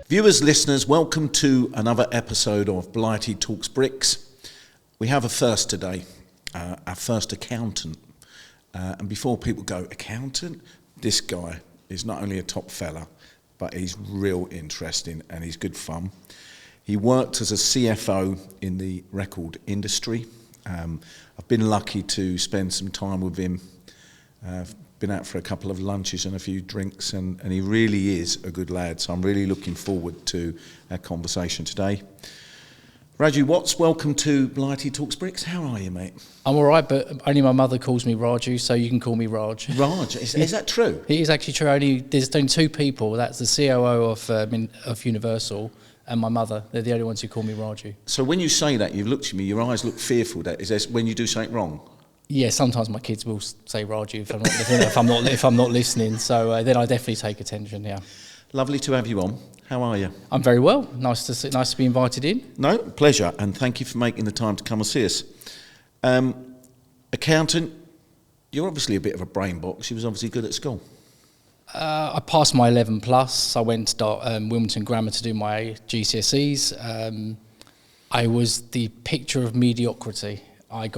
Viewers, listeners, welcome to another episode of Blighty Talks Bricks. We have a first today, our first accountant. And before people go, accountant? This guy is not only a top fella, but he's real interesting and he's good fun. He worked as a CFO in the record industry. I've been lucky to spend some time with him. Been out for a couple of lunches and a few drinks, and he really is a good lad, so I'm really looking forward to our conversation today. Raju Watts, welcome to Blighty Talks Bricks. How are you, mate? I'm all right, but only my mother calls me Raju, so you can call me Raj. Raj, is that true? It is actually true. There's only two people. That's the COO of Universal and my mother. They're the only ones who call me Raju. So when you say that, you've looked at me, your eyes look fearful. Is that when you do something wrong? Yeah, sometimes my kids will say Raju if I'm not listening. So then I definitely take attention. Yeah. Lovely to have you on. How are you? I'm very well. Nice to be invited in. No, pleasure, and thank you for making the time to come and see us. Accountant, you're obviously a bit of a brain box. You was obviously good at school. I passed my 11 plus. I went to Wilmington Grammar to do my GCSEs. I was the picture of mediocrity. I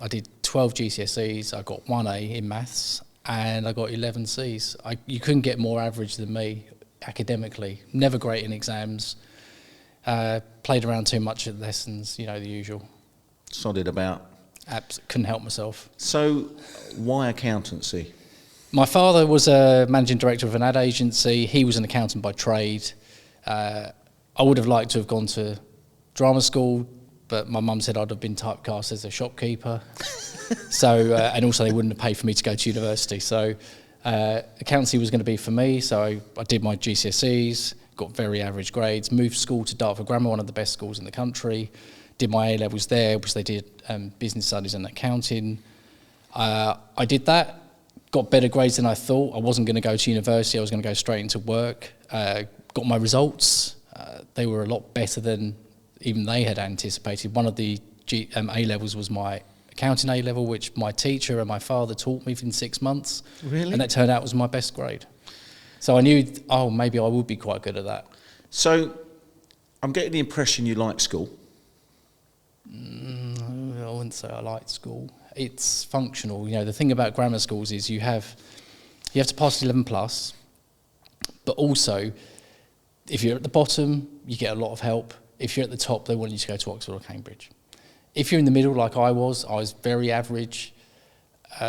did 12 GCSEs, I got 1A in maths, and I got 11 Cs. You couldn't get more average than me academically. Never great in exams. Played around too much at lessons, the usual. Sodded about. Couldn't help myself. So, why accountancy? My father was a managing director of an ad agency. He was an accountant by trade. I would have liked to have gone to drama school, but my mum said I'd have been typecast as a shopkeeper. So, and also they wouldn't have paid for me to go to university. So, accountancy was going to be for me. So I did my GCSEs, got very average grades, moved school to Dartford Grammar, one of the best schools in the country. Did my A-levels there, which they did business studies and accounting. I did that, got better grades than I thought. I wasn't going to go to university. I was going to go straight into work. Got my results. They were a lot better than even they had anticipated. One of the A-levels was my accounting A-level, which my teacher and my father taught me in 6 months. Really? And that turned out was my best grade. So I knew, maybe I would be quite good at that. So I'm getting the impression you like school. I wouldn't say I liked school. It's functional. The thing about grammar schools is you have to pass 11 plus, but also if you're at the bottom, you get a lot of help. If you're at the top, they want you to go to Oxford or Cambridge. If you're in the middle, like I was very average,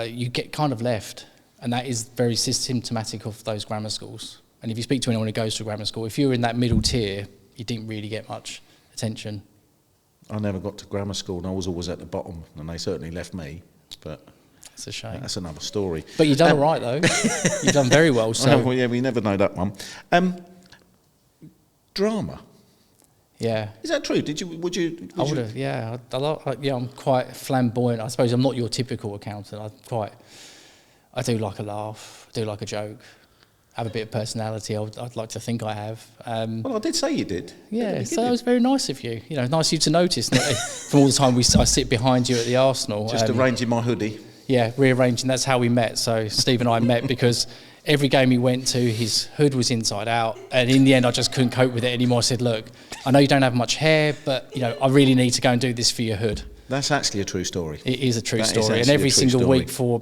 you get kind of left. And that is very symptomatic of those grammar schools. And if you speak to anyone who goes to grammar school, if you're in that middle tier, you didn't really get much attention. I never got to grammar school and I was always at the bottom, and they certainly left me, but it's a shame. That's another story. But you've done all right, though. You've done very well. So. Well, yeah, we never know that one. Drama. Yeah. Is that true? I would have, yeah. I'm quite flamboyant. I suppose I'm not your typical accountant. I do like a laugh, I do like a joke, have a bit of personality. I'd like to think I have. Well, I did say you did. Yeah, so that was very nice of you. Nice of you to notice from all the time I sit behind you at the Arsenal. Just arranging my hoodie. Yeah, rearranging. That's how we met. So Steve and I met because every game he went to, his hood was inside out. And in the end, I just couldn't cope with it anymore. I said, look, I know you don't have much hair, but, I really need to go and do this for your hood. That's actually a true story. It is a true story. And every single week for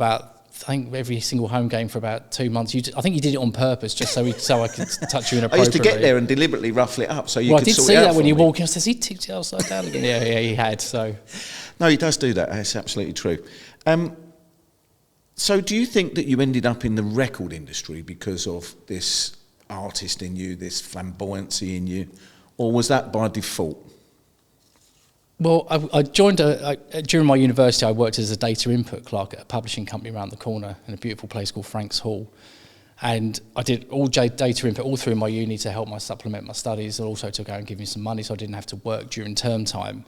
every single home game for about 2 months. I think you did it on purpose, just so I could touch you inappropriately. I used to get there and deliberately ruffle it up so you could sort it out. I did see that when you walk in. I said, he tipped it upside down again. Yeah, he had. So, no, he does do that. That's absolutely true. So do you think that you ended up in the record industry because of this artist in you, this flamboyancy in you, or was that by default? Well, I joined during my university. I worked as a data input clerk at a publishing company around the corner in a beautiful place called Franks Hall, and I did all data input all through my uni to help supplement my studies, and also to go and give me some money so I didn't have to work during term time.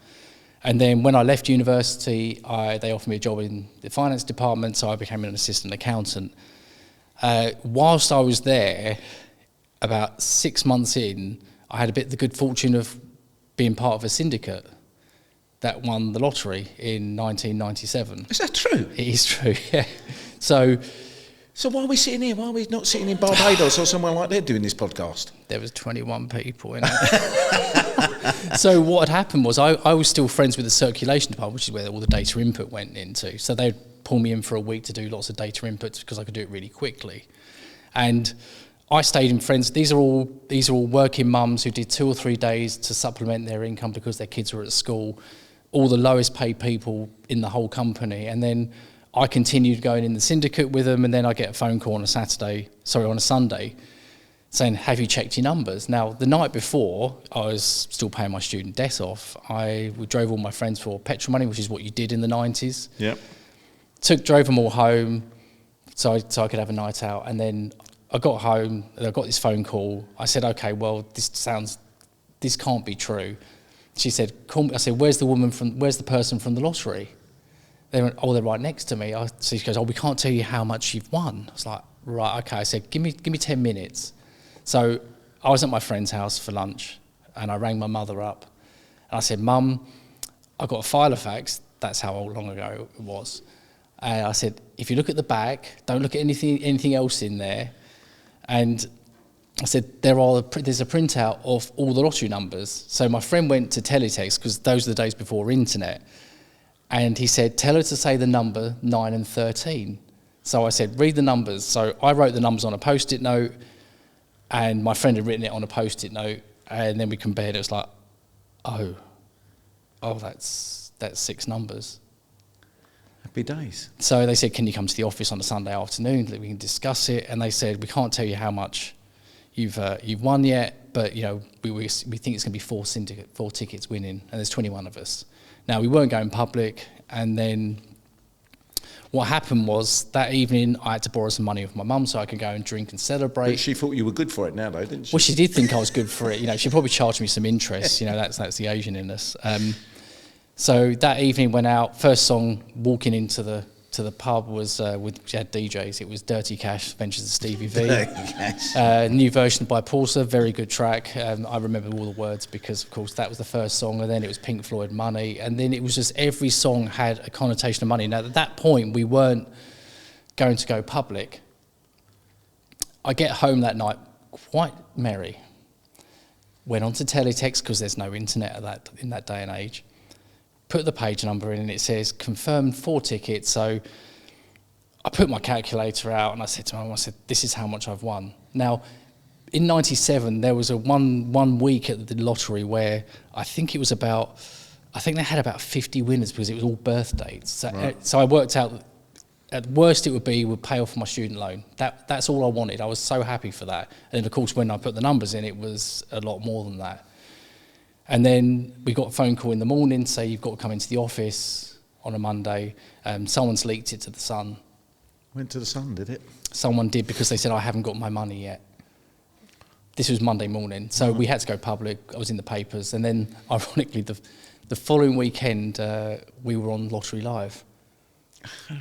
And then when I left university, they offered me a job in the finance department, so I became an assistant accountant. Whilst I was there, about 6 months in, I had the good fortune of being part of a syndicate that won the lottery in 1997. Is that true? It is true, yeah. So So why are we sitting here? Why are we not sitting in Barbados or somewhere like that doing this podcast? There was 21 people in it. So what had happened was I was still friends with the circulation department, which is where all the data input went into. So they'd pull me in for a week to do lots of data inputs because I could do it really quickly. And I stayed in friends. These are all working mums who did 2 or 3 days to supplement their income because their kids were at school. All the lowest paid people in the whole company. And then I continued going in the syndicate with them, and then I get a phone call on a Sunday, saying, have you checked your numbers? Now, the night before, I was still paying my student debt off. We drove all my friends for petrol money, which is what you did in the 90s. Yep. Drove them all home so I could have a night out. And then I got home, and I got this phone call. I said, okay, well, this can't be true. She said, call me. I said, where's the person from the lottery? They went, oh, they're right next to me. So she goes, oh, we can't tell you how much you've won. I was like, right, okay. I said, give me 10 minutes. So I was at my friend's house for lunch, and I rang my mother up. And I said, Mum, I got a file of facts. That's how long ago it was. And I said, if you look at the back, don't look at anything else in there. And I said, there's a printout of all the lottery numbers. So my friend went to teletext, because those are the days before internet. And he said, tell her to say the number 9 and 13. So I said, read the numbers. So I wrote the numbers on a Post-it note, and my friend had written it on a Post-it note, and then we compared it. It was like, oh, that's 6 numbers. Happy days. So they said, can you come to the office on a Sunday afternoon that we can discuss it? And they said, we can't tell you how much you've won yet, but we think it's going to be 4 tickets winning, and there's 21 of us. Now, we weren't going public, and then what happened was that evening I had to borrow some money off my mum so I could go and drink and celebrate. But she thought you were good for it now, though, didn't she? Well, she did think I was good for it. She probably charged me some interest. That's the Asian in us. So that evening went out. First song, walking into the pub was we had DJs. It was Dirty Cash, Adventures of Stevie V. New version by Pulsar, very good track. I remember all the words because, of course, that was the first song, and then it was Pink Floyd, Money, and then it was just every song had a connotation of money. Now, at that point, we weren't going to go public. I get home that night quite merry. Went on to teletext because there's no internet in that day and age. Put the page number in, and it says confirmed 4 tickets. So I put my calculator out, and I said to my mum, this is how much I've won. Now, in 97, there was a one week at the lottery where I think they had about 50 winners because it was all birth dates. So, right. So I worked out at worst it would pay off my student loan. That's all I wanted. I was so happy for that. And of course, when I put the numbers in, it was a lot more than that. And then we got a phone call in the morning to say you've got to come into the office on a Monday. Someone's leaked it to the Sun. Went to the Sun, did it? Someone did, because they said I haven't got my money yet. This was Monday morning, so we had to go public. I was in the papers, and then ironically, the following weekend we were on Lottery Live.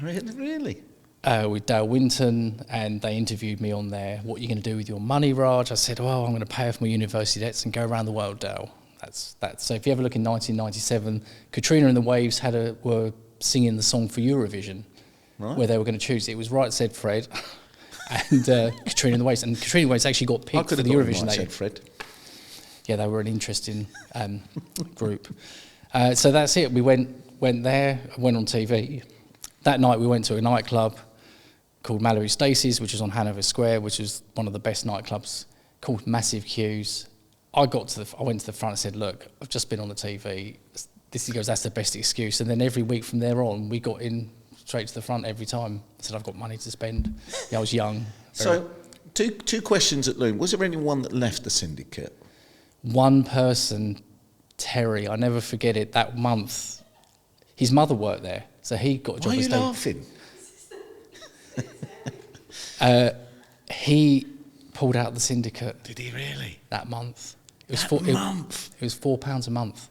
Really? With Dale Winton, and they interviewed me on there. What are you going to do with your money, Raj? I said, I'm going to pay off my university debts and go around the world, Dale. That's so if you ever look in 1997, Katrina and the Waves were singing the song for Eurovision, right, where they were going to choose. It was Right Said Fred and Katrina and the Waves. And Katrina and the Waves actually got picked for the Eurovision. Right Said Fred. Yeah, they were an interesting group. So that's it. We went there, went on TV. That night we went to a nightclub called Mallory Stacey's, which was on Hanover Square, which was one of the best nightclubs, called Massive Queues. I went to the front and said, look, I've just been on the TV. He goes, that's the best excuse. And then every week from there on, we got in straight to the front every time. I said, I've got money to spend. I was young. So, two questions at Loom. Was there anyone that left the syndicate? One person, Terry, I never forget it, that month, his mother worked there. So he got a job. Why are you laughing? He pulled out the syndicate. Did he really? That month. It was It was £4 a month.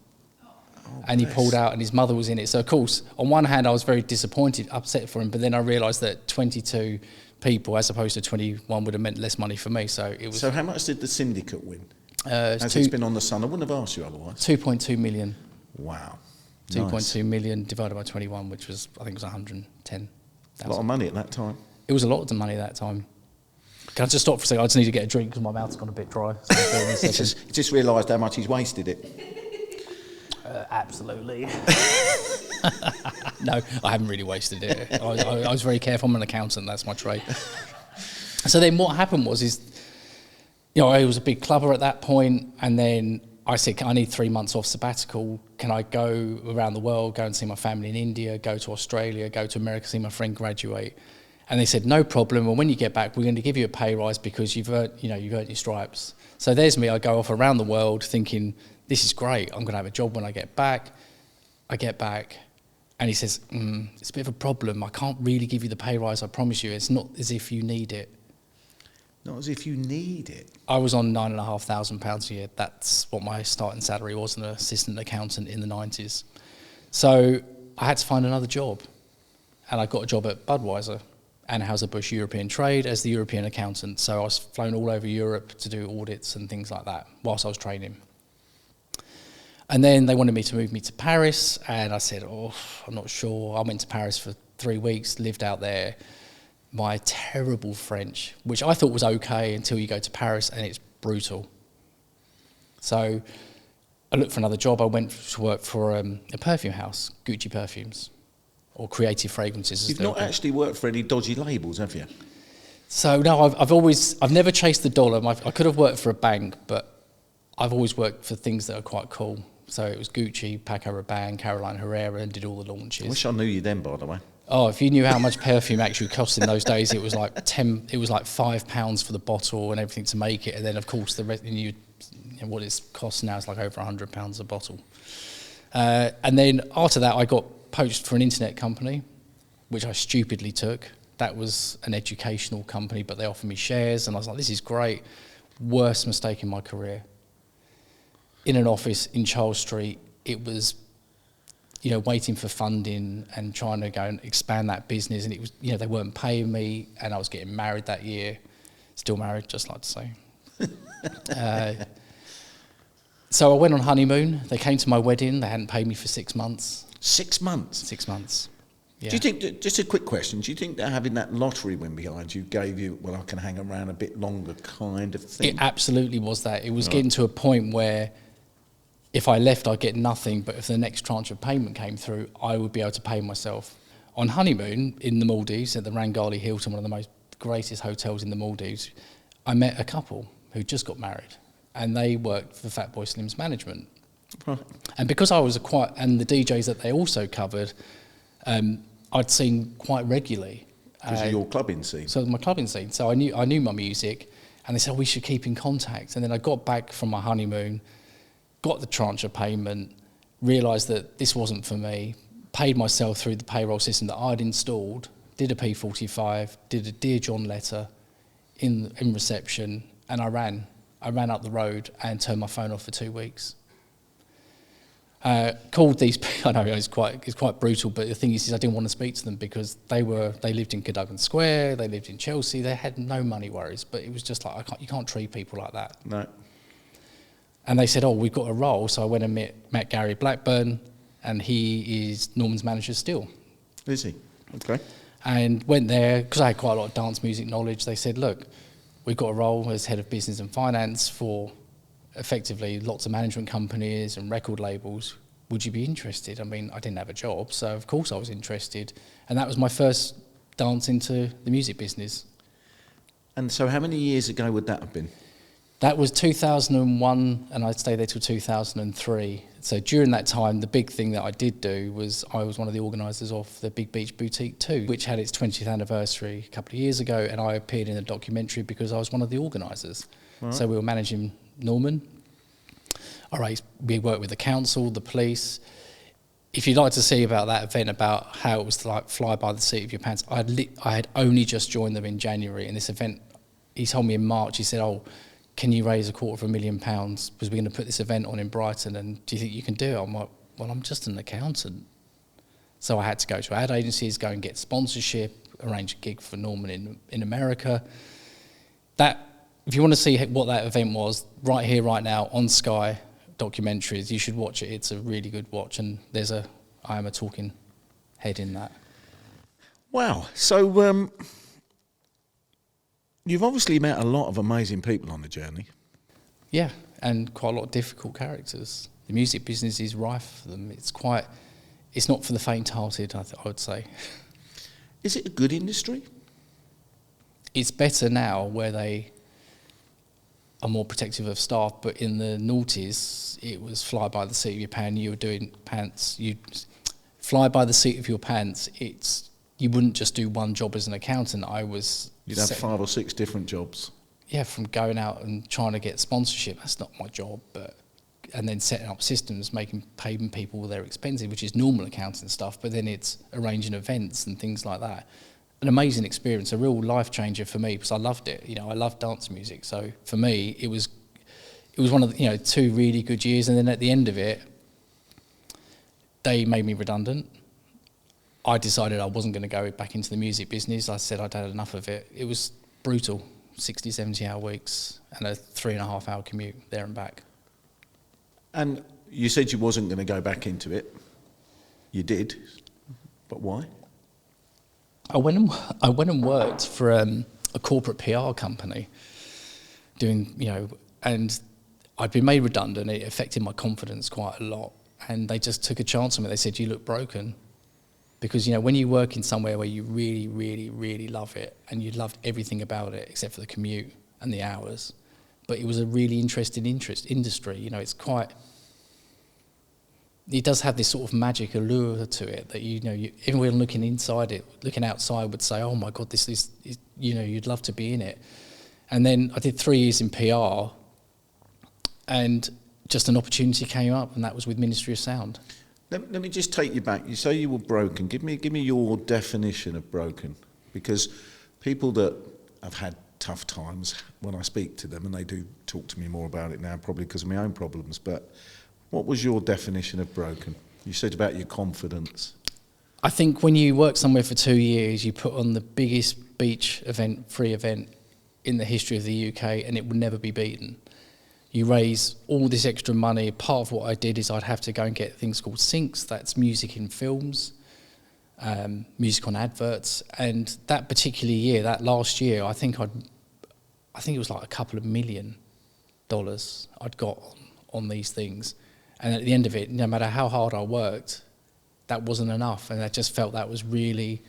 And he pulled out, and his mother was in it. So, of course, on one hand, I was very disappointed, upset for him, but then I realised that 22 people, as opposed to 21, would have meant less money for me. So it was. So how much did the syndicate win? It's been on the Sun. I wouldn't have asked you otherwise. 2.2 million. Wow. 2.2 million divided by 21, which was, I think it was 110,000. A lot of money at that time. It was a lot of money at that time. Can I just stop for a second? I just need to get a drink because my mouth's gone a bit dry. So He just realised how much he's wasted it. Absolutely. No, I haven't really wasted it. I was very careful. I'm an accountant. That's my trade. So then what happened was, I was a big clubber at that point, and then I said, I need 3 months off sabbatical. Can I go around the world, go and see my family in India, go to Australia, go to America, see my friend graduate? And they said, no problem. And when you get back, we're going to give you a pay rise because you've earned your stripes. So there's me. I go off around the world thinking, this is great. I'm going to have a job when I get back. I get back, and he says, it's a bit of a problem. I can't really give you the pay rise, I promise you. It's not as if you need it. Not as if you need it. I was on £9,500 a year. That's what my starting salary was, an assistant accountant in the 90s. So I had to find another job, and I got a job at Budweiser, Anheuser-Busch European Trade, as the European accountant. So I was flown all over Europe to do audits and things like that whilst I was training. And then they wanted me to move me to Paris, and I said, I'm not sure. I went to Paris for 3 weeks, lived out there. My terrible French, which I thought was okay until you go to Paris and it's brutal. So I looked for another job. I went to work for a perfume house, Gucci Perfumes, or Creative Fragrances. You've not actually worked for any dodgy labels, have you? So no, I've never chased the dollar. I could have worked for a bank, but I've always worked for things that are quite cool. So it was Gucci, Paco Rabanne, Carolina Herrera, and did all the launches. I wish I knew you then, by the way. Oh, if you knew how much perfume actually cost in those days, it was like £5 for the bottle and everything to make it, and then of course the rest. What it costs now is like over £100 a bottle. And then after that, I got poached for an internet company, which I stupidly took. That was an educational company, but they offered me shares, and I was like, "This is great." Worst mistake in my career. In an office in Charles Street, it was, waiting for funding and trying to go and expand that business. And it was, they weren't paying me, and I was getting married that year. Still married, just like to say. So I went on honeymoon. They came to my wedding. They hadn't paid me for 6 months. 6 months? 6 months. Yeah. Do you think, just a quick question, do you think that having that lottery win behind you gave you, I can hang around a bit longer kind of thing? It absolutely was that. It was getting to a point where if I left, I'd get nothing, but if the next tranche of payment came through, I would be able to pay myself. On honeymoon in the Maldives, at the Rangali Hilton, one of the greatest hotels in the Maldives, I met a couple who just got married, and they worked for Fatboy Slim's management. Right. And because I was and the DJs that they also covered, I'd seen quite regularly. Because of your clubbing scene. So my clubbing scene. So I knew my music, and they said, we should keep in contact. And then I got back from my honeymoon, got the tranche of payment, realised that this wasn't for me, paid myself through the payroll system that I'd installed, did a P45, did a Dear John letter in reception, and I ran up the road and turned my phone off for 2 weeks. Called these people. I know it's quite brutal, but the thing is I didn't want to speak to them because they lived in Cadogan Square, they lived in Chelsea, they had no money worries, but it was just like you can't treat people like that. No. And they said, we've got a role. So I went and met Gary Blackburn, and he is Norman's manager still. Is he? Okay. And went there, because I had quite a lot of dance music knowledge. They said, look, we've got a role as head of business and finance for effectively lots of management companies and record labels. Would you be interested? I mean, I didn't have a job, so of course I was interested. And that was my first dance into the music business. And so how many years ago would that have been? That was 2001, and I'd stay there till 2003. So during that time, the big thing that I did do was I was one of the organisers of the Big Beach Boutique 2, which had its 20th anniversary a couple of years ago, and I appeared in a documentary because I was one of the organisers. Right. So we were managing Norman. We worked with the council, the police. If you'd like to see about that event, about how it was like fly by the seat of your pants, I had only just joined them in January, and this event, he told me in March, he said, can you raise £250,000 because we're going to put this event on in Brighton, and do you think you can do it? I'm like, well, I'm just an accountant. So I had to go to ad agencies, go and get sponsorship, arrange a gig for Norman in America. If you want to see what that event was, right here, right now, on Sky documentaries, you should watch it. It's a really good watch, and I am a talking head in that. Wow. So You've obviously met a lot of amazing people on the journey. Yeah, and quite a lot of difficult characters. The music business is rife for them. It's not for the faint-hearted, I would say. Is it a good industry? It's better now where they are more protective of staff, but in the noughties, it was fly by the seat of your pants. You were doing pants. You fly by the seat of your pants. You wouldn't just do one job as an accountant. You'd have 5 or 6 different jobs. Yeah, from going out and trying to get sponsorship. That's not my job, and then setting up systems, paying people their expenses, which is normal accounting stuff. But then it's arranging events and things like that. An amazing experience, a real life changer for me because I loved it. You know, I love dance music, so for me it was one of the, 2 really good years. And then at the end of it, they made me redundant. I decided I wasn't going to go back into the music business. I said I'd had enough of it. It was brutal, 60, 70-hour weeks and a 3.5-hour commute there and back. And you said you wasn't going to go back into it. You did, but why? I went and worked for a corporate PR company, and I'd been made redundant. It affected my confidence quite a lot, and they just took a chance on me. They said, "You look broken," because when you work in somewhere where you really, really, really love it, and you loved everything about it except for the commute and the hours, but it was a really interesting industry. It's quite. It does have this sort of magic allure to it that everyone looking inside it, looking outside, would say, "Oh my God, this is you'd love to be in it." And then I did 3 years in PR, and just an opportunity came up, and that was with Ministry of Sound. Let me just take you back. You say you were broken. Give me your definition of broken, because people that have had tough times, when I speak to them, and they do talk to me more about it now, probably because of my own problems, but. What was your definition of broken? You said about your confidence. I think when you work somewhere for 2 years, you put on the biggest beach event, free event in the history of the UK, and it will never be beaten. You raise all this extra money. Part of what I did is I'd have to go and get things called syncs. That's music in films, music on adverts. And that particular year, that last year, I think it was like a couple of $1 million I'd got on these things. And at the end of it, no matter how hard I worked, that wasn't enough. And I just felt that was really,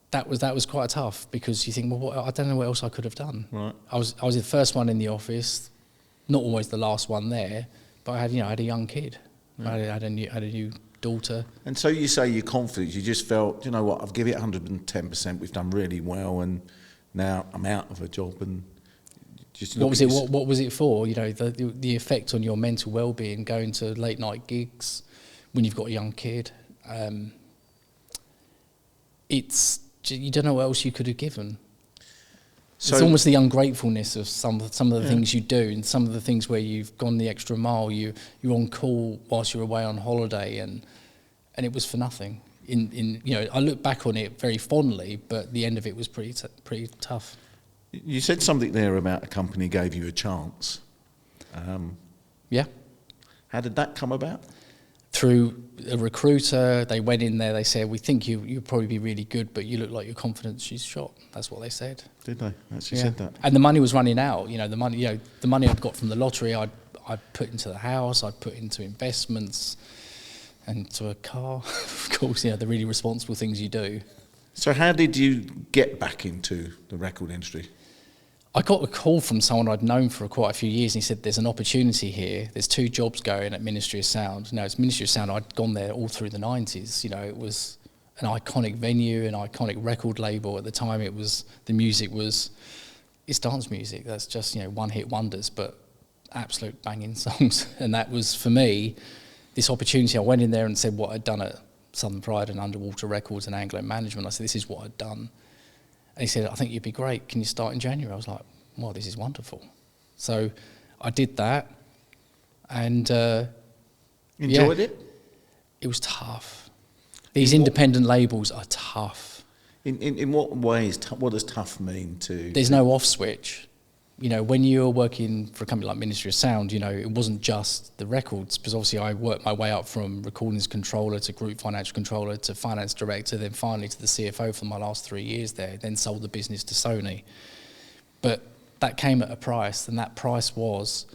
that was quite tough, because you think, well, I don't know what else I could have done. Right. I was the first one in the office, not always the last one there, but I had a young kid. Yeah. I had a new daughter. And so you say your confidence, you just felt, you know what, I've given it 110%, we've done really well, and now I'm out of a job. And what was it for? The effect on your mental well-being, going to late night gigs when you've got a young kid. You don't know what else you could have given. So it's almost the ungratefulness of some of the things you do, and some of the things where you've gone the extra mile. You're on call whilst you're away on holiday, and it was for nothing. I look back on it very fondly, but the end of it was pretty tough. You said something there about a company gave you a chance. Yeah. How did that come about? Through a recruiter. They went in there, they said, "We think you'd probably be really good, but you look like your confidence is shot." That's what they said. Did they? Actually said that. And the money was running out. The money I'd got from the lottery, I'd put into the house, I'd put into investments and to a car. Of course, the really responsible things you do. So how did you get back into the record industry? I got a call from someone I'd known for quite a few years, and he said, "There's an opportunity here. There's 2 jobs going at Ministry of Sound." It's Ministry of Sound. I'd gone there all through the 90s. It was an iconic venue, an iconic record label. At the time, it's dance music. That's just, one-hit wonders, but absolute banging songs. And that was, for me, this opportunity. I went in there and said what I'd done at Southern Pride and Underwater Records and Anglo Management. I said, "This is what I'd done." And he said, "I think you'd be great. Can you start in January?" I was like, "Well, this is wonderful." So I did that, and enjoyed it. It was tough. These independent labels are tough. In what ways? What does tough mean to? There's no off switch. when you were working for a company like Ministry of Sound, it wasn't just the records, because obviously I worked my way up from recordings controller to group financial controller to finance director, then finally to the CFO for my last 3 years there, then sold the business to Sony. But that came at a price, and that price was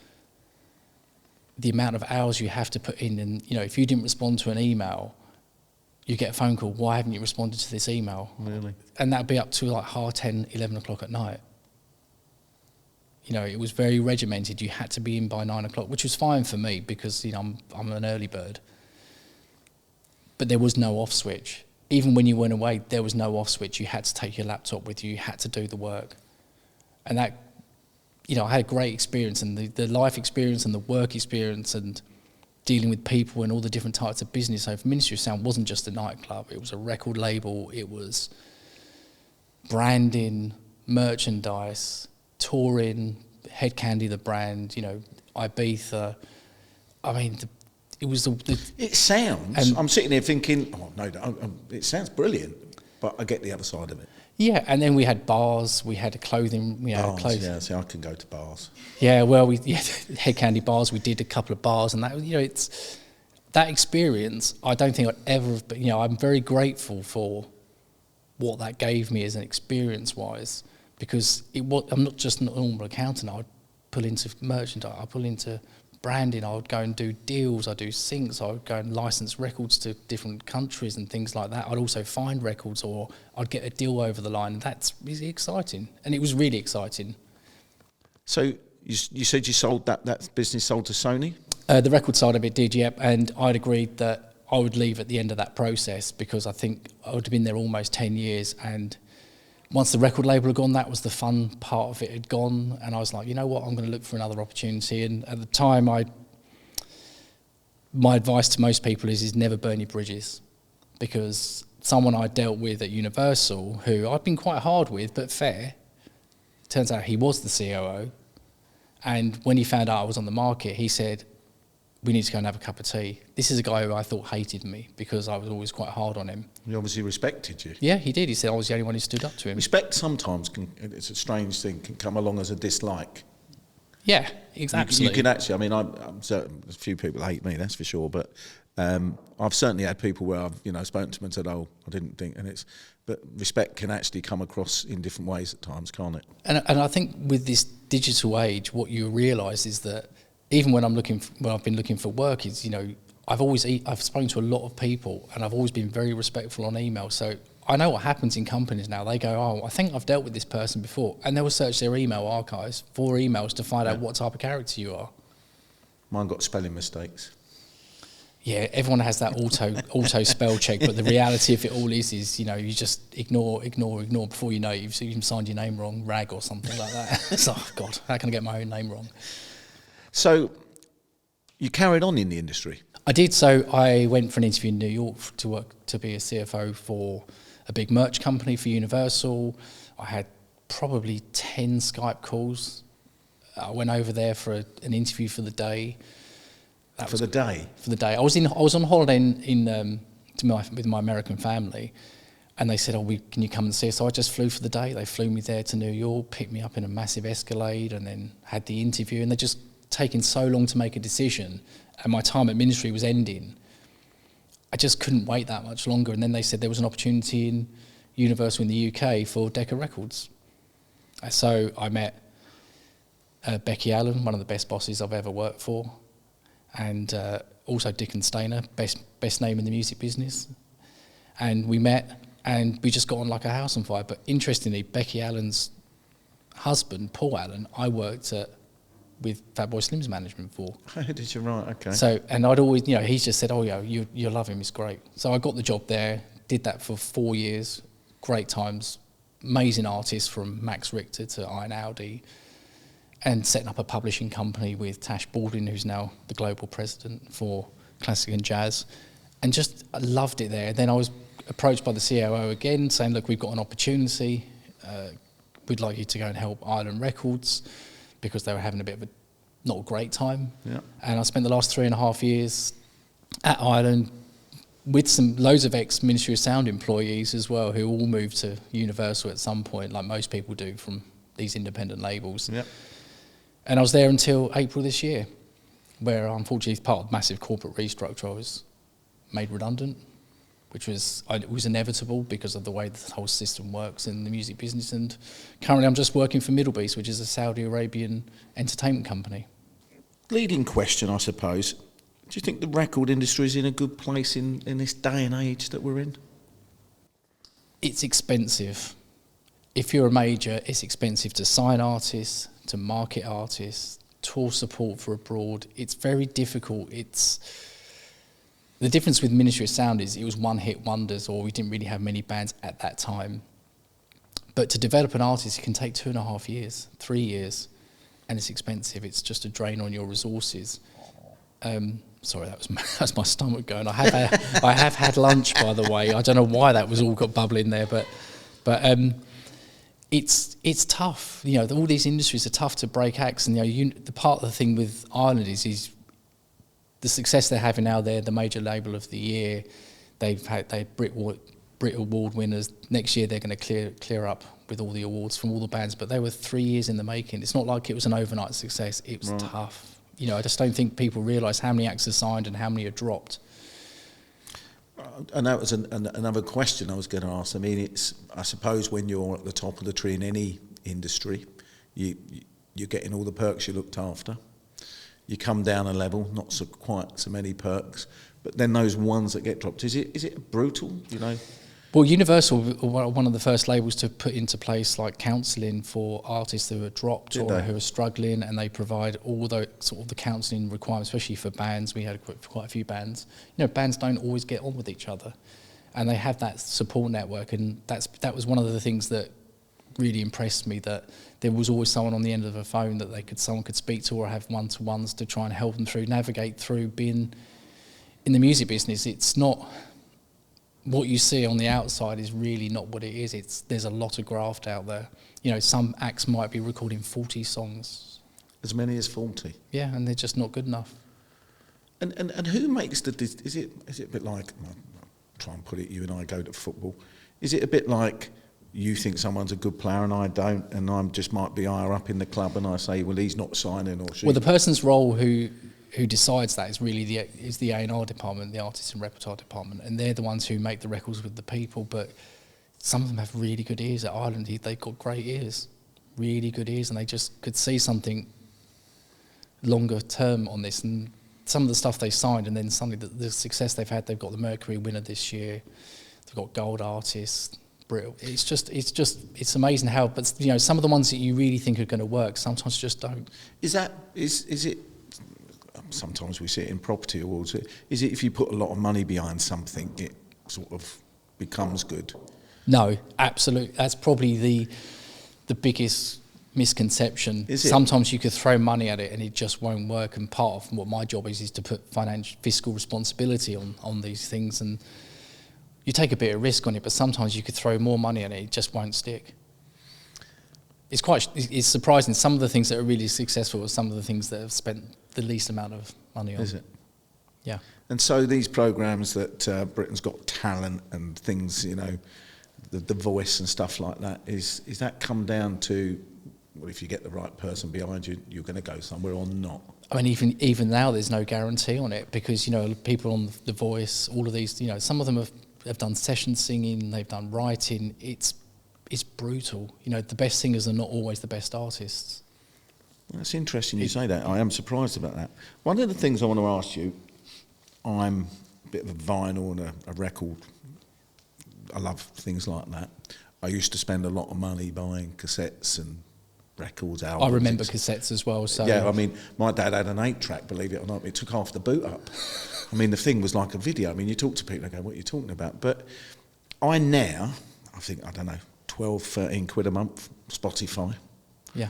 the amount of hours you have to put in. And, if you didn't respond to an email, you get a phone call, why haven't you responded to this email? Really? And that'd be up to like 10, 11 o'clock at night. It was very regimented. You had to be in by 9 o'clock, which was fine for me because, I'm an early bird. But there was no off switch. Even when you went away, there was no off switch. You had to take your laptop with you. You had to do the work. And that, I had a great experience, and the life experience and the work experience and dealing with people and all the different types of business. So Ministry of Sound wasn't just a nightclub. It was a record label. It was branding, merchandise, touring, Head Candy, the brand, Ibiza. I mean, it was It sounds. I'm sitting here thinking, it sounds brilliant, but I get the other side of it. Yeah, and then we had bars. We had clothing. Bars, yeah. See, I can go to bars. Yeah, well, we had Head Candy bars. We did a couple of bars, and that it's that experience. I don't think I'd ever have. But I'm very grateful for what that gave me as an experience-wise. Because I'm not just a normal accountant. I'd pull into merchandise, I'd pull into branding, I would go and do deals, I'd do syncs, I would go and license records to different countries and things like that. I'd also find records, or I'd get a deal over the line, and that's really exciting. And it was really exciting. So you said you sold that business sold to Sony? The record side of it did, yep, and I'd agreed that I would leave at the end of that process because I think I would have been there almost 10 years, and once the record label had gone, that was the fun part of it had gone, and I was like, you know what, I'm going to look for another opportunity. And at the time, my advice to most people is never burn your bridges, because someone I dealt with at Universal, who I'd been quite hard with, but fair, turns out he was the COO, and when he found out I was on the market, he said, we need to go and have a cup of tea. This is a guy who I thought hated me because I was always quite hard on him. He obviously respected you. Yeah, he did. He said I was the only one who stood up to him. Respect sometimes, it's a strange thing, can come along as a dislike. Yeah, exactly. You can actually, I'm certain a few people hate me, that's for sure, but I've certainly had people where I've spoken to them and said, I didn't think, but respect can actually come across in different ways at times, can't it? And I think with this digital age, what you realise is that even when I've been looking for work, is I've spoken to a lot of people, and I've always been very respectful on email. So I know what happens in companies now. They go, I think I've dealt with this person before, and they will search their email archives for emails to find out what type of character you are. Mine got spelling mistakes. Yeah, everyone has that auto spell check, but the reality of it all is you just ignore. Before you know it, you've even signed your name wrong, rag or something like that. It's like, oh God, how can I get my own name wrong? So you carried on in the industry? I did. So I went for an interview in New York to work to be a CFO for a big merch company for Universal. I had probably 10 Skype calls. I went over there for an interview for the day. For the day. I was on holiday with my American family, and they said, can you come and see us? So I just flew for the day. They flew me there to New York, picked me up in a massive Escalade, and then had the interview. And they just taking so long to make a decision, and my time at Ministry was ending. I just couldn't wait that much longer. And then they said there was an opportunity in Universal in the UK for Decca Records. So I met Becky Allen, one of the best bosses I've ever worked for, and also Dick and Stainer, best name in the music business. And we met, and we just got on like a house on fire. But interestingly, Becky Allen's husband, Paul Allen, I worked with Fatboy Slim's management for. Did you? Right, okay. So, and I'd always, he's just said, you'll love him, it's great. So I got the job there, did that for 4 years, great times, amazing artists from Max Richter to Iron Audi, and setting up a publishing company with Tash Baldwin, who's now the global president for classic and jazz, and just I loved it there. Then I was approached by the COO again, saying, look, we've got an opportunity, we'd like you to go and help Island Records, because they were having a bit of a not a great time. Yeah. And I spent the last 3.5 years at Ireland with loads of ex-Ministry of Sound employees as well, who all moved to Universal at some point, like most people do from these independent labels. Yep. And I was there until April this year, where unfortunately, part of massive corporate restructure, I was made redundant, which was inevitable because of the way the whole system works in the music business. And currently I'm just working for Middlebeast, which is a Saudi Arabian entertainment company. Leading question, I suppose. Do you think the record industry is in a good place in this day and age that we're in? It's expensive. If you're a major, it's expensive to sign artists, to market artists, tour support for abroad. It's very difficult. The difference with Ministry of Sound is it was one-hit wonders, or we didn't really have many bands at that time. But to develop an artist, it can take 2.5 years, 3 years, and it's expensive. It's just a drain on your resources. Sorry, that's my stomach going. I have had lunch, by the way. I don't know why that was all got bubbling there, but it's tough. You know, all these industries are tough to break acts, and the part of the thing with Ireland is the success they're having now. They're the major label of the year. They Brit Award winners. Next year they're going to clear up with all the awards from all the bands. But they were 3 years in the making. It's not like it was an overnight success. It was tough. You know, I just don't think people realise how many acts are signed and how many are dropped. And that was another question I was going to ask. I mean, I suppose when you're at the top of the tree in any industry, you're getting all the perks, you're looked after. You come down a level, not quite so many perks, but then those ones that get dropped, is it brutal, you know? Well, Universal were one of the first labels to put into place like counselling for artists who are dropped or who are struggling, and they provide all the sort of the counselling requirements, especially for bands. We had quite a few bands. You know, bands don't always get on with each other, and they have that support network, and that was one of the things that really impressed me, that there was always someone on the end of a phone that someone could speak to or have one-to-ones to try and help them navigate through being in the music business. It's not what you see on the outside is really not what it is. There's a lot of graft out there. You know, some acts might be recording 40 songs. As many as 40? Yeah, and they're just not good enough. And who makes is it a bit like, I'll try and put it, you and I go to football, is it a bit like you think someone's a good player and I don't, and I just might be higher up in the club and I say, well, he's not signing, or she? Well, the person's role who decides that is really the A&R department, the artist and repertoire department, and they're the ones who make the records with the people. But some of them have really good ears. At Ireland, they've got great ears, really good ears, and they just could see something longer term on this. And some of the stuff they signed, and then suddenly the success they've had, they've got the Mercury winner this year, they've got gold artists. It's amazing how, but you know, some of the ones that you really think are going to work sometimes just don't. Is it? Sometimes we see it in property awards. Is it if you put a lot of money behind something, it sort of becomes good? No, absolutely. That's probably the biggest misconception. Is it? Sometimes you could throw money at it and it just won't work. And part of what my job is to put fiscal responsibility on these things. And you take a bit of risk on it, but sometimes you could throw more money at it just won't stick. It's surprising. Some of the things that are really successful are some of the things that have spent the least amount of money on. Is it? Yeah. And so these programs that Britain's Got Talent and things, you know, the Voice and stuff like that, is that come down to, well, if you get the right person behind you, you're going to go somewhere or not? I mean, even now, there's no guarantee on it, because, you know, people on The Voice, all of these, you know, some of them have done session singing, they've done writing. It's brutal. You know, the best singers are not always the best artists. Well, that's interesting you say that. I am surprised about that. One of the things I want to ask you, I'm a bit of a vinyl and a record. I love things like that. I used to spend a lot of money buying cassettes and records, albums. I remember cassettes as well. So yeah, I mean, my dad had an 8-track, believe it or not. It took half the boot up. I mean, the thing was like a video. I mean, you talk to people, they go, what are you talking about? But I think, I don't know, 12, 13 quid a month, Spotify. Yeah.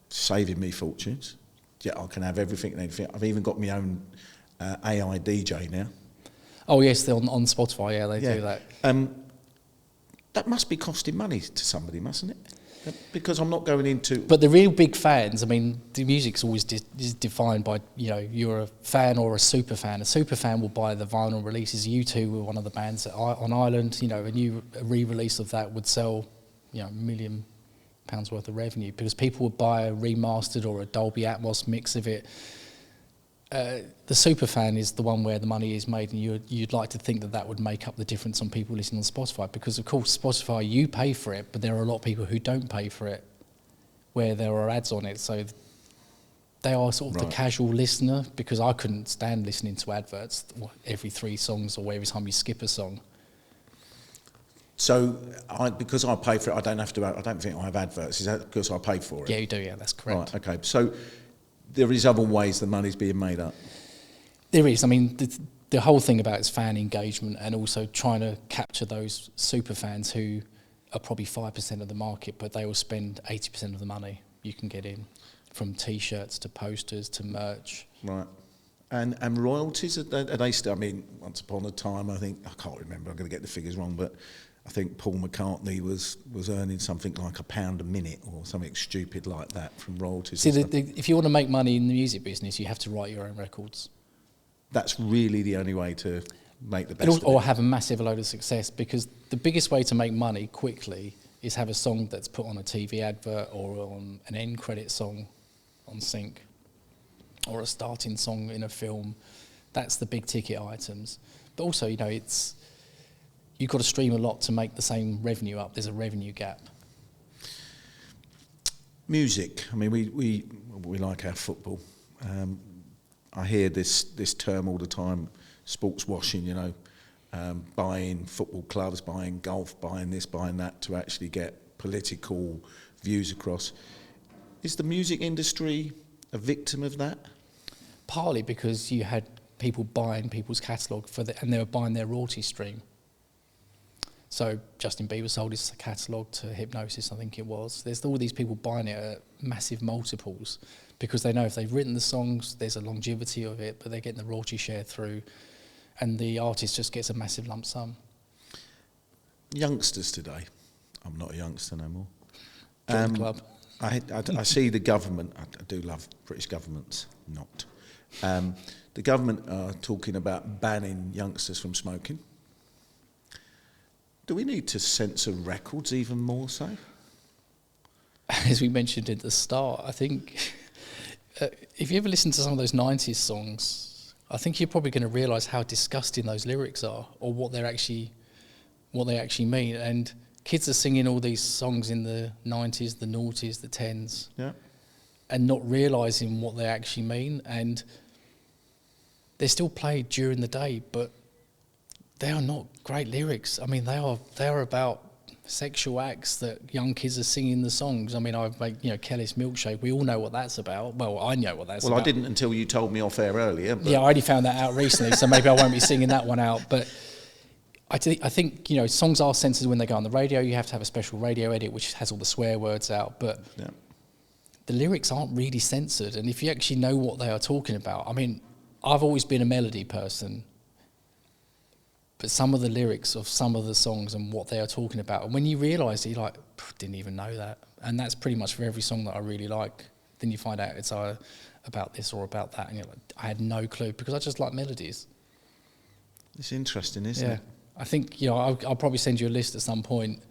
Saving me fortunes. Yeah, I can have everything and anything. I've even got my own AI DJ now. Oh yes, on Spotify, yeah, they do that. That must be costing money to somebody, mustn't it? Because I'm not going into... But the real big fans, I mean, the music's always is defined by, you know, you're a fan or a super fan. A super fan will buy the vinyl releases. U2 were one of the bands on Ireland, you know, a new re-release of that would sell, you know, 1 million pounds worth of revenue, because people would buy a remastered or a Dolby Atmos mix of it. The super fan is the one where the money is made, and you'd like to think that would make up the difference on people listening on Spotify, because of course Spotify, you pay for it, but there are a lot of people who don't pay for it, where there are ads on it, so they are sort of the casual listener, because I couldn't stand listening to adverts every 3 songs or every time you skip a song. So, because I pay for it, I don't think I have adverts. Is that because I pay for it? Yeah, you do. Yeah, that's correct. Right. Okay. So, there is other ways the money's being made up. There is. I mean, the whole thing about is fan engagement, and also trying to capture those super fans who are probably 5% of the market, but they will spend 80% of the money you can get in, from T-shirts to posters to merch. Right. And royalties, are they still? I mean, once upon a time, I think, I can't remember, I'm going to get the figures wrong, but I think Paul McCartney was earning something like £1 a minute or something stupid like that from royalties. See, if you want to make money in the music business, you have to write your own records. That's really the only way to make the best of it. Or have a massive load of success, because the biggest way to make money quickly is have a song that's put on a TV advert or on an end credit song on Sync, or a starting song in a film. That's the big ticket items. But also, you've got to stream a lot to make the same revenue up. There's a revenue gap. Music. I mean, we like our football. I hear this term all the time, sports washing, buying football clubs, buying golf, buying this, buying that, to actually get political views across. Is the music industry a victim of that? Partly because you had people buying people's catalogue and they were buying their royalty stream. So Justin Bieber sold his catalogue to Hypnosis, I think it was. There's all these people buying it at massive multiples, because they know if they've written the songs, there's a longevity of it, but they're getting the royalty share through, and the artist just gets a massive lump sum. Youngsters today, I'm not a youngster no more. Join the club. I see the government, I do love British governments, not. The government are talking about banning youngsters from smoking. Do we need to censor records even more so? As we mentioned at the start, I think if you ever listen to some of those 90s songs, I think you're probably going to realise how disgusting those lyrics are, or what they actually mean. And kids are singing all these songs in the 90s, the noughties, the 10s, and not realising what they actually mean. And they're still played during the day, but they are not great lyrics. I mean, they are about sexual acts that young kids are singing the songs. I mean, I make Kelly's Milkshake. We all know what that's about. Well, I know what that's about. Well, I didn't until you told me off air earlier. But. Yeah, I only found that out recently, so maybe I won't be singing that one out. But I think songs are censored when they go on the radio. You have to have a special radio edit which has all the swear words out. But the lyrics aren't really censored. And if you actually know what they are talking about, I mean, I've always been a melody person, but some of the lyrics of some of the songs and what they are talking about, and when you realise it, you're like, didn't even know that. And that's pretty much for every song that I really like. Then you find out it's about this or about that, and you're like, I had no clue, because I just like melodies. It's interesting, isn't it? I think, I'll probably send you a list at some point.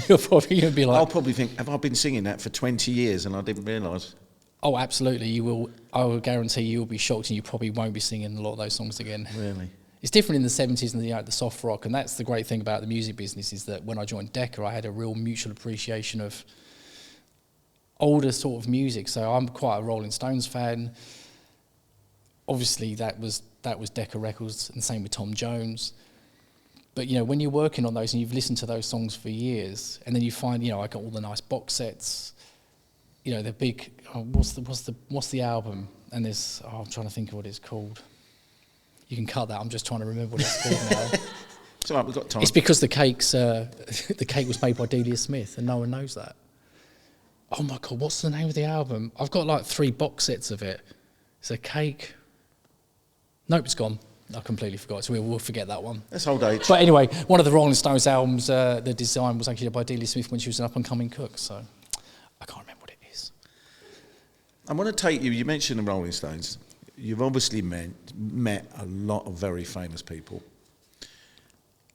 You're probably going to be like... I'll probably think, have I been singing that for 20 years and I didn't realise? Oh, absolutely, you will. I will guarantee you will be shocked, and you probably won't be singing a lot of those songs again. Really? It's different in the 70s and the soft rock, and that's the great thing about the music business, is that when I joined Decca, I had a real mutual appreciation of older sort of music. So I'm quite a Rolling Stones fan. Obviously, that was Decca Records, and same with Tom Jones. But when you're working on those and you've listened to those songs for years, and then you find, I got all the nice box sets. The big. What's the album? And there's. I'm trying to think of what it's called. You can cut that. I'm just trying to remember what it's called now. It's all right, we've got time. It's because the cake was made by Delia Smith, and no one knows that. Oh my God, what's the name of the album? I've got like 3 box sets of it. It's a cake. Nope, it's gone. I completely forgot, so we'll forget that one. That's old age. But anyway, one of the Rolling Stones albums, the design was actually by Delia Smith when she was an up-and-coming cook, so I can't remember what it is. I want to take you, you mentioned the Rolling Stones. You've obviously met a lot of very famous people.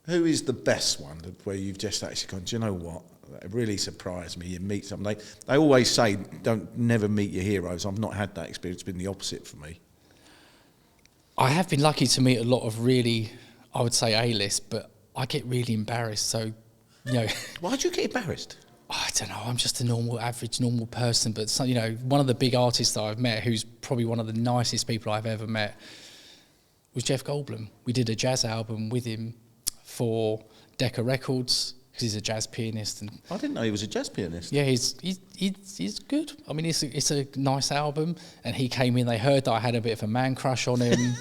Who is the best one where you've just actually gone, do you know what? It really surprised me. You meet someone. They always say, never meet your heroes. I've not had that experience. It's been the opposite for me. I have been lucky to meet a lot of really, I would say A-list, but I get really embarrassed. So, Why do you get embarrassed? I don't know. I'm just a average normal person. But one of the big artists that I've met, who's probably one of the nicest people I've ever met, was Jeff Goldblum. We did a jazz album with him for Decca Records because he's a jazz pianist. And I didn't know he was a jazz pianist. yeah, he's good. I mean, it's a nice album. And he came in. They heard that I had a bit of a man crush on him.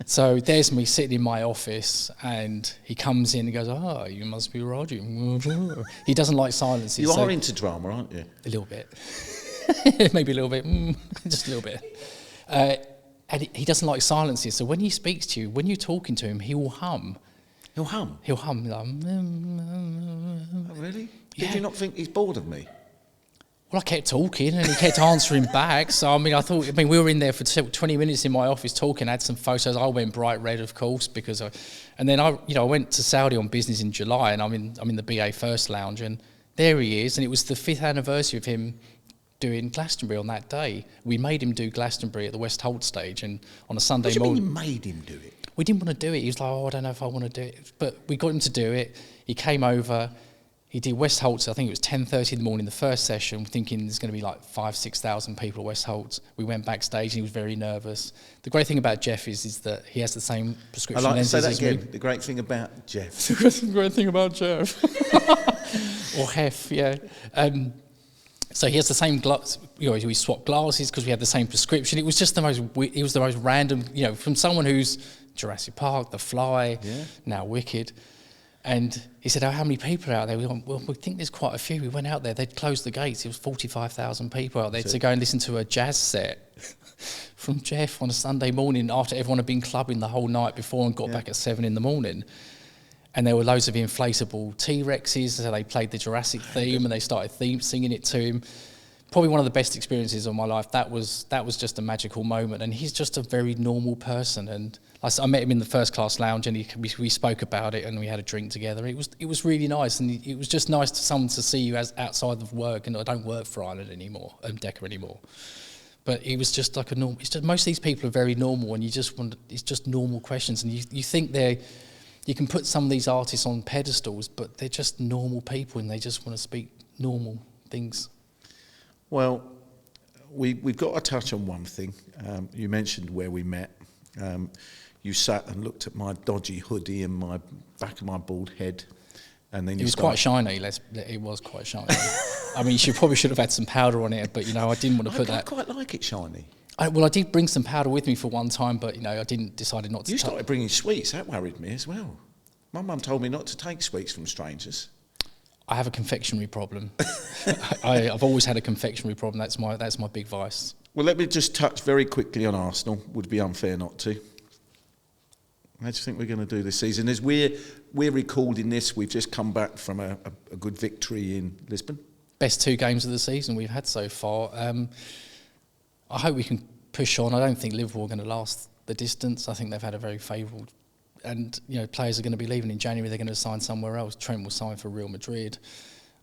So there's me sitting in my office, and he comes in and goes, "Oh, you must be Raju." He doesn't like silences. You are into drama, aren't you? A little bit. Maybe a little bit. Just a little bit. And he doesn't like silences. So when he speaks to you, when you're talking to him, he will hum. He'll hum? He'll hum. Like, Oh, really? Did you not think he's bored of me? Well, I kept talking and he kept answering back. So, we were in there for 20 minutes in my office talking, had some photos. I went bright red, of course, and then I went to Saudi on business in July, and I'm in the BA First Lounge, and there he is. And it was the 5th anniversary of him doing Glastonbury on that day. We made him do Glastonbury at the West Holt stage, and on a Sunday morning. What do you mean you made him do it? We didn't want to do it. He was like, "Oh, I don't know if I want to do it." But we got him to do it. He came over. He did West Holt's. I think it was 10:30 in the morning, the first session, thinking there's going to be like 5,000-6,000 people at West Holt's. We went backstage and he was very nervous. The great thing about Jeff is that he has the same prescription lenses as me. Say that again. The great thing about Jeff. The great thing about Jeff. Or Hef, yeah. So he has the same we swapped glasses because we had the same prescription. It was just the most random, from someone who's Jurassic Park, The Fly, now Wicked. And he said, "Oh, how many people are out there?" We went, "Well, we think there's quite a few." We went out there, they'd closed the gates. It was 45,000 people out there to go and listen to a jazz set from Jeff on a Sunday morning after everyone had been clubbing the whole night before and got back at 7 in the morning. And there were loads of inflatable T-Rexes, so they played the Jurassic theme and they started singing it to him. Probably one of the best experiences of my life. That was just a magical moment, and he's just a very normal person. And I met him in the first class lounge, and we spoke about it, and we had a drink together. It was really nice, and it was just nice to someone to see you as outside of work. And I don't work for Ireland anymore, Decca anymore. But it was just like a normal. It's just, most of these people are very normal, and it's just normal questions, and you think you can put some of these artists on pedestals, but they're just normal people, and they just want to speak normal things. Well, we've got to touch on one thing. You mentioned where we met. You sat and looked at my dodgy hoodie and my back of my bald head, and then it was quite shiny. It was quite shiny. You probably should have had some powder on it, but I didn't want to put that. I quite like it shiny. I did bring some powder with me for one time, but I decided not to. You started bringing sweets. That worried me as well. My mum told me not to take sweets from strangers. I have a confectionery problem. I've always had a confectionery problem. That's my big vice. Well, let me just touch very quickly on Arsenal. Would be unfair not to. How do you think we're going to do this season? As we're recording this, we've just come back from a good victory in Lisbon. Best 2 games of the season we've had so far. I hope we can push on. I don't think Liverpool are going to last the distance. I think they've had a very favourable. And, players are going to be leaving in January. They're going to sign somewhere else. Trent will sign for Real Madrid.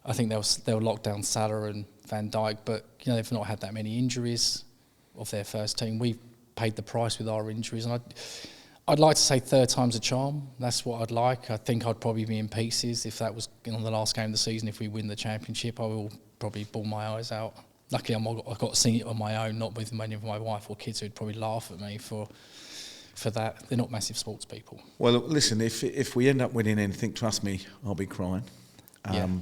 I think they'll lock down Salah and Van Dijk. But, they've not had that many injuries of their first team. We've paid the price with our injuries. And I'd like to say 3rd time's a charm. That's what I'd like. I think I'd probably be in pieces if that was on the last game of the season. If we win the Championship, I will probably bawl my eyes out. Luckily, I've got to sing it on my own, not with any of my wife or kids who'd probably laugh at me for that. They're not massive sports people. Well, listen, if we end up winning anything, trust me, I'll be crying. Me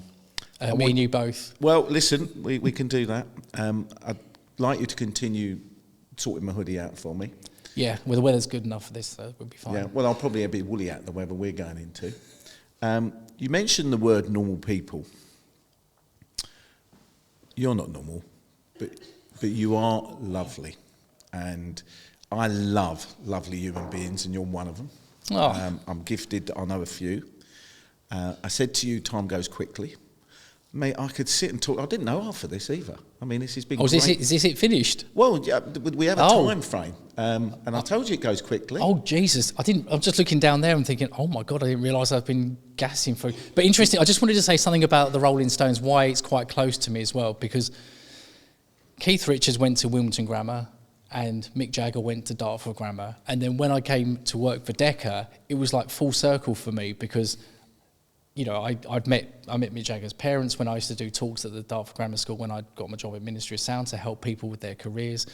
and you both. Well, listen, we can do that. I'd like you to continue sorting my hoodie out for me. Yeah, well, the weather's good enough for this, so we'll be fine. Yeah, well, I'll probably be woolly out the weather we're going into. You mentioned the word normal people. You're not normal, but you are lovely. And I love lovely human beings, and you're one of them. Oh. I'm gifted, I know a few. I said to you, time goes quickly. Mate, I could sit and talk. I didn't know half of this either. I mean, this has been. Oh, is this it finished? Well, yeah, we have a time frame, and I told you it goes quickly. Oh Jesus! I'm just looking down there and thinking, oh my God, I didn't realise I've been gassing through. But interesting. I just wanted to say something about the Rolling Stones. Why it's quite close to me as well, because Keith Richards went to Wilmington Grammar, and Mick Jagger went to Dartford Grammar, and then when I came to work for Decca, it was like full circle for me because. You know, I met Mick Jagger's parents when I used to do talks at the Dartford Grammar School when I got my job at Ministry of Sound to help people with their careers.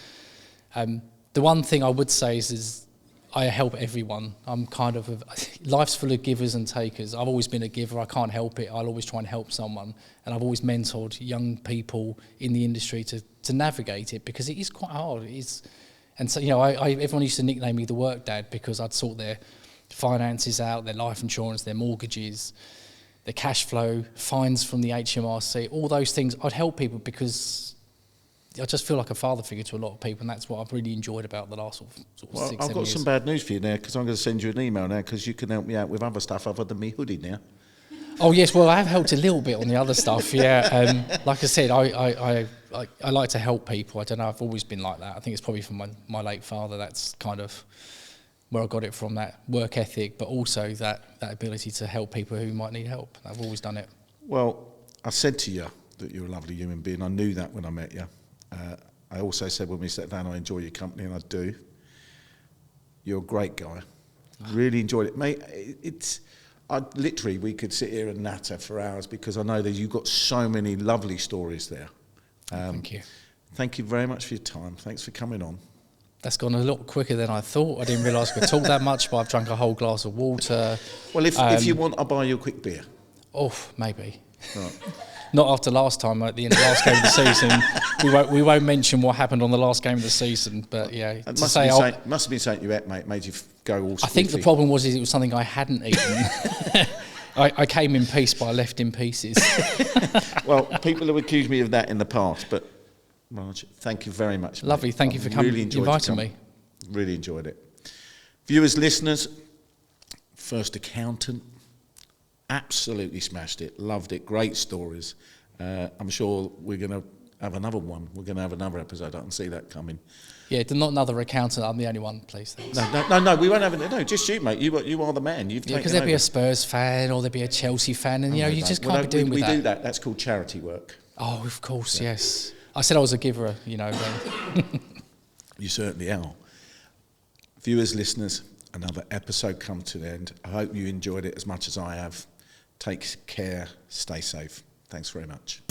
The one thing I would say is I help everyone. I'm kind of life's full of givers and takers. I've always been a giver. I can't help it. I'll always try and help someone. And I've always mentored young people in the industry to navigate it because it is quite hard. And so, you know, everyone used to nickname me the work dad because I'd sort their finances out, their life insurance, their mortgages, the cash flow, fines from the HMRC, all those things. I'd help people because I just feel like a father figure to a lot of people, and that's what I've really enjoyed about the last sort of 6-7 years. I've got some bad news for you now because I'm going to send you an email now because you can help me out with other stuff other than me hoodie now. Oh yes, well I have helped a little bit on the other stuff, yeah. Like I said, I like to help people. I don't know, I've always been like that. I think it's probably from my late father. That's kind of where I got it from, that work ethic, but also that ability to help people who might need help. I've always done it. Well, I said to you that you're a lovely human being. I knew that when I met you. I also said when we sat down, I enjoy your company, and I do. You're a great guy. Really enjoyed it. Mate, we could sit here and natter for hours because I know that you've got so many lovely stories there. Thank you. Thank you very much for your time. Thanks for coming on. That's gone a lot quicker than I thought. I didn't realise I could talk that much, but I've drunk a whole glass of water. Well, if you want, I'll buy you a quick beer. Oh, maybe. Right. Not after last time, at the end of the last game of the season. We won't mention what happened on the last game of the season, but yeah. It must have been something you ate, mate, made you go all squeaky. I think the problem was it was something I hadn't eaten. I came in peace, but I left in pieces. Well, people have accused me of that in the past, but Raj, thank you very much. Lovely, mate. thank you for coming, really inviting me. Really enjoyed it. Viewers, listeners, first accountant, absolutely smashed it, loved it, great stories. I'm sure we're going to have another one. We're going to have another episode. I can see that coming. Yeah, not another accountant. I'm the only one, please. No, we won't have it. No, just you, mate. You are the man. Because there'd be a Spurs fan or there'd be a Chelsea fan, and you just can't be doing with that. We do that. That's called charity work. Oh, of course, yeah. Yes. I said I was a giver, you know. You certainly are. Viewers, listeners, another episode come to the end. I hope you enjoyed it as much as I have. Take care, stay safe. Thanks very much.